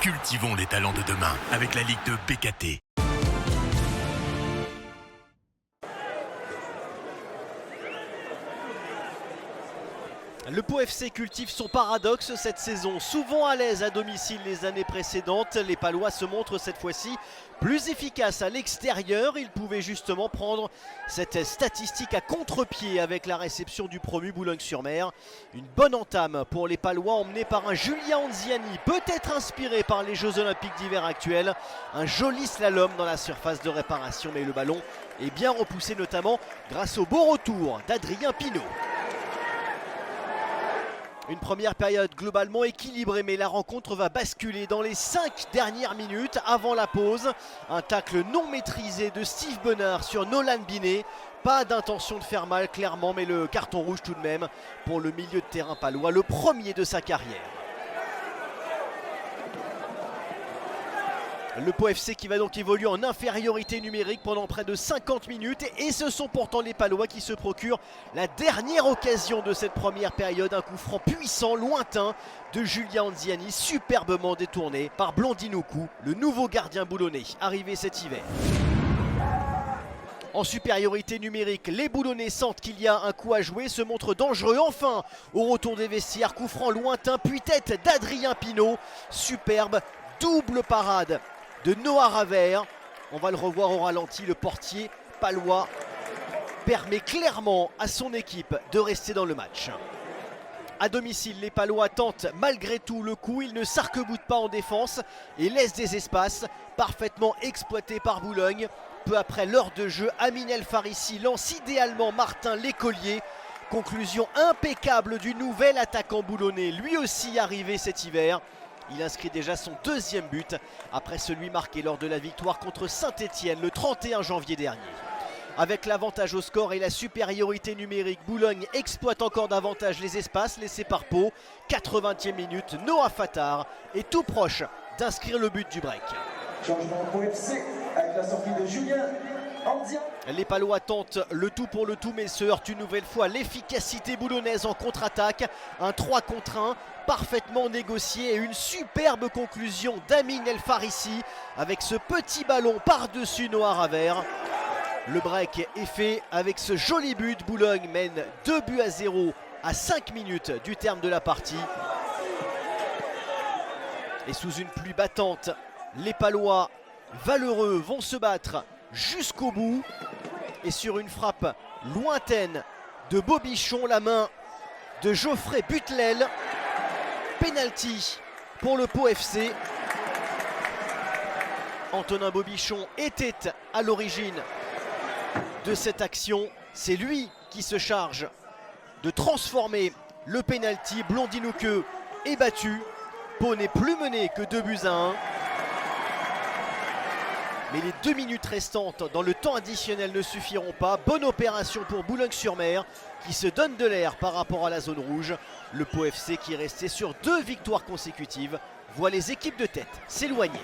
Cultivons les talents de demain avec la Ligue de BKT. Le Pau FC cultive son paradoxe cette saison. Souvent à l'aise à domicile les années précédentes, les Palois se montrent cette fois-ci plus efficaces à l'extérieur. Ils pouvaient justement prendre cette statistique à contre-pied avec la réception du promu Boulogne-sur-Mer. Une bonne entame pour les Palois emmenés par un Julien Anziani, peut-être inspiré par les Jeux Olympiques d'hiver actuels. Un joli slalom dans la surface de réparation, mais le ballon est bien repoussé notamment grâce au beau retour d'Adrien Pinault. Une première période globalement équilibrée, mais la rencontre va basculer dans les 5 dernières minutes avant la pause. Un tacle non maîtrisé de Steve Bonnard sur Nolan Binet. Pas d'intention de faire mal clairement, mais le carton rouge tout de même pour le milieu de terrain palois, le premier de sa carrière. Le Pau FC qui va donc évoluer en infériorité numérique pendant près de 50 minutes. Et ce sont pourtant les Palois qui se procurent la dernière occasion de cette première période. Un coup franc puissant, lointain de Julien Anziani, superbement détourné par Blandinoukou, le nouveau gardien boulonnais arrivé cet hiver. En supériorité numérique, les Boulonnais sentent qu'il y a un coup à jouer, se montrent dangereux enfin au retour des vestiaires. Coup franc lointain, puis tête d'Adrien Pinault. Superbe double parade de Noah Ravert. On va le revoir au ralenti, le portier palois permet clairement à son équipe de rester dans le match. À domicile, les Palois tentent malgré tout le coup, ils ne s'arc-boutent pas en défense et laissent des espaces parfaitement exploités par Boulogne. Peu après l'heure de jeu, Amin El Farissi lance idéalement Martin Lécollier. Conclusion impeccable du nouvel attaquant boulonnais, lui aussi arrivé cet hiver. Il inscrit déjà son deuxième but après celui marqué lors de la victoire contre Saint-Etienne le 31 janvier dernier. Avec l'avantage au score et la supériorité numérique, Boulogne exploite encore davantage les espaces laissés par Pau. 80e minute, Noah Fattar est tout proche d'inscrire le but du break. Changement Pau FC avec la sortie de Julien Anziani. Les Palois tentent le tout pour le tout, mais se heurtent une nouvelle fois à l'efficacité boulonnaise en contre-attaque. Un 3 contre 1 parfaitement négocié et une superbe conclusion d'Amin El Farissi avec ce petit ballon par-dessus Noah Ravert. Le break est fait avec ce joli but. Boulogne mène 2-0 à 5 minutes du terme de la partie. Et sous une pluie battante, les Palois valeureux vont se battre jusqu'au bout. Et sur une frappe lointaine de Bobichon, la main de Geoffrey Butlel. Penalty pour le Pau FC. Antonin Bobichon était à l'origine de cette action. C'est lui qui se charge de transformer le penalty. Blandinoukou est battu. Pau n'est plus mené que 2-1. Mais les 2 minutes restantes dans le temps additionnel ne suffiront pas. Bonne opération pour Boulogne-sur-Mer qui se donne de l'air par rapport à la zone rouge. Le Pau FC qui est resté sur 2 victoires consécutives voit les équipes de tête s'éloigner.